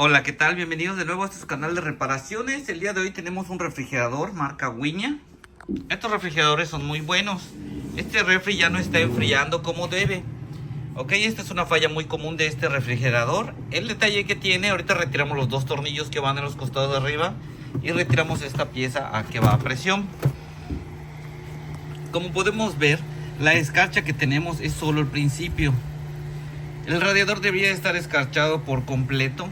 Hola, ¿qué tal? Bienvenidos de nuevo a este su canal de reparaciones. El día de hoy tenemos un refrigerador marca Wiña. Estos refrigeradores son muy buenos. Este refri ya no está enfriando como debe. Ok, esta es una falla muy común de este refrigerador. El detalle que tiene, ahorita retiramos los dos tornillos que van en los costados de arriba y retiramos esta pieza a que va a presión. Como podemos ver, la escarcha que tenemos es solo el principio. El radiador debería estar escarchado por completo,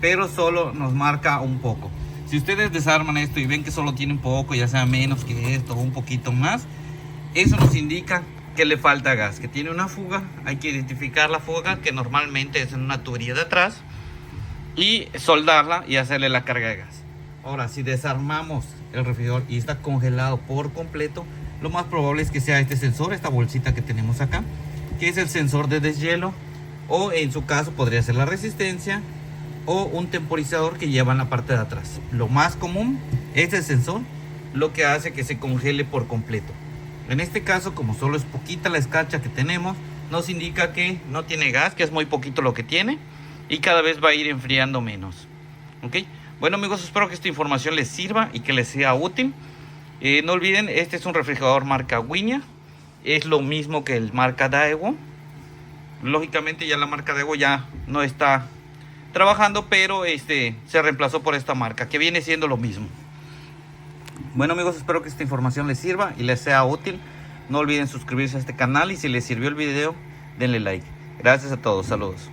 pero solo nos marca un poco. Si ustedes desarman esto y ven que solo tiene un poco, ya sea menos que esto o un poquito más, eso nos indica que le falta gas, que tiene una fuga. Hay que identificar la fuga, que normalmente es en una tubería de atrás, y soldarla y hacerle la carga de gas. Ahora, si desarmamos el refrigerador y está congelado por completo, lo más probable es que sea este sensor, esta bolsita que tenemos acá, que es el sensor de deshielo, o en su caso podría ser la resistencia o un temporizador que lleva en la parte de atrás. Lo más común es el sensor, lo que hace que se congele por completo. En este caso, como solo es poquita la escarcha que tenemos, nos indica que no tiene gas, que es muy poquito lo que tiene, y cada vez va a ir enfriando menos. ¿Ok? Bueno, amigos, espero que esta información les sirva y que les sea útil. No olviden, este es un refrigerador marca Wiña. Es lo mismo que el marca Daewoo. Lógicamente ya la marca Daewoo ya no está trabajando, pero se reemplazó por esta marca, que viene siendo lo mismo. Bueno, amigos, espero que esta información les sirva y les sea útil. No olviden suscribirse a este canal y si les sirvió el video, denle like. Gracias a todos, saludos.